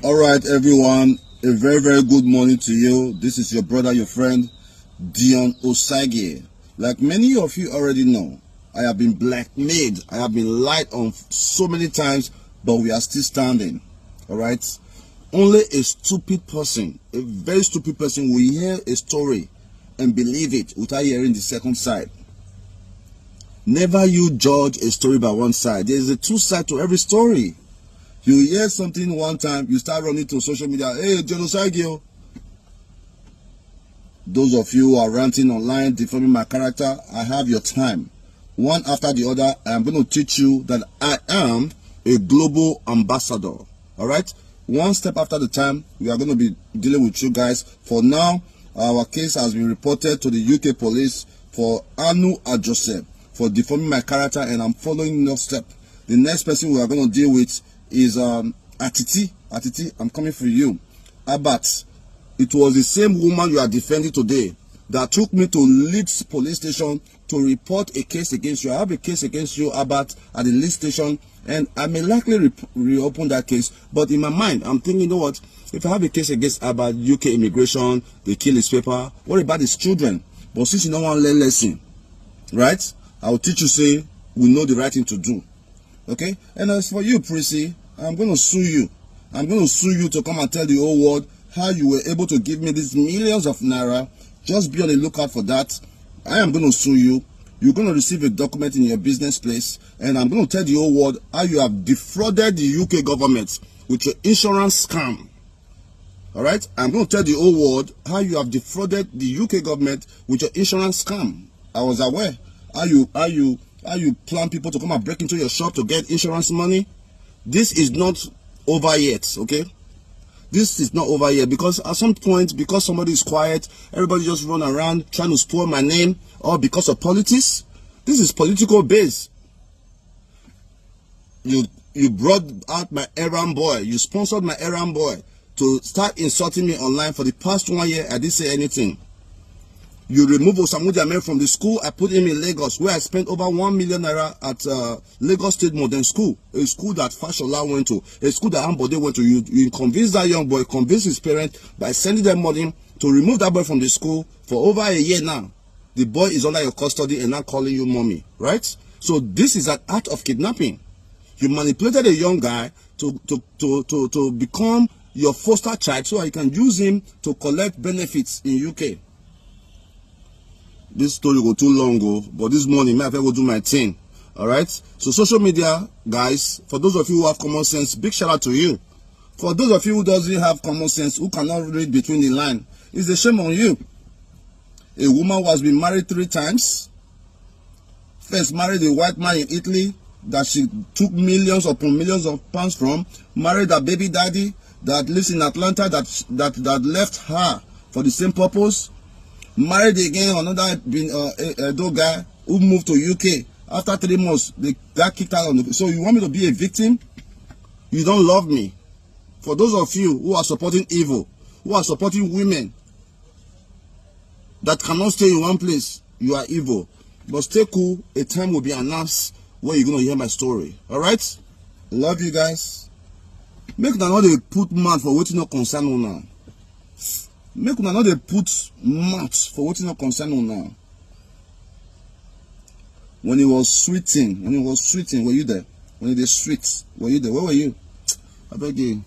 All right, everyone, a very good morning to you. This is your brother, your friend, Dion Obazee. Like many of you already know, I have been blackmailed. I have been lied on so many times, but we are still standing. All right. Only a stupid person, a very stupid person, will hear a story and believe it without hearing the second side. Never you judge a story by one side. There is a two side to every story. You hear something one time, you start running to social media. Hey, Dion Obazee. Those of you who are ranting online, defaming my character, I have your time. One after the other, I am going to teach you that I am a global ambassador. All right? One step after the time, we are going to be dealing with you guys. For now, our case has been reported to the UK police for Anu Ajose for defaming my character, and I'm following no step. The next person we are going to deal with is Atiti. Atiti, I'm coming for you. Abat, it was the same woman you are defending today that took me to Leeds police station to report a case against you. I have a case against you, Abat, at the Leeds station, and I may likely reopen that case. But in my mind, I'm thinking, you know what? If I have a case against Abat, UK immigration, they kill his paper, what about his children? But since you don't want to learn lesson, right? I will teach you, say, we know the right thing to do. Okay? And as for you, Prissy, I'm going to sue you. I'm going to sue you to come and tell the whole world how you were able to give me these millions of naira. Just be on the lookout for that. I am going to sue you. You're going to receive a document in your business place, and I'm going to tell the whole world how you have defrauded the UK government with your insurance scam. All right? I'm going to tell the whole world how you have defrauded the UK government with your insurance scam. I was aware how you plan people to come and break into your shop to get insurance money. This is not over yet, okay? This is not over yet, because at some point, because somebody is quiet, everybody just run around trying to spoil my name, or because of politics. This is political base. You brought out my errand boy. You sponsored my errand boy to start insulting me online. For the past 1 year, I didn't say anything. You remove Osamudi from the school I put him in Lagos, where I spent over 1 million naira at Lagos State Modern School, a school that Fashola went to, a school that Ambode went to. You convinced that young boy, convinced his parents by sending them money to remove that boy from the school. For over a year now, the boy is under your custody and now calling you mommy, right? So this is an act of kidnapping. You manipulated a young guy to become your foster child so I can use him to collect benefits in UK. This story go too long, but this morning, I will do my thing. All right. So social media, guys, for those of you who have common sense, big shout out to you. For those of you who doesn't have common sense, who cannot read between the lines, it's a shame on you. A woman who has been married 3 times. First married a white man in Italy that she took millions upon millions of pounds from. Married a baby daddy that lives in Atlanta that left her for the same purpose. Married again another Edo guy who moved to UK. After 3 months, they got kicked out on the. So you want me to be a victim? You don't love me. For those of you who are supporting evil, who are supporting women that cannot stay in one place, you are evil. But stay cool. A time will be announced where you're gonna hear my story. All right? Love you guys. Make una not dey put mouth for wetin no concern una. Make una not dey put mouth for wetin no concern una. When it was sweeting, were you there? When it is sweet, were you there? Where were you? I beg you.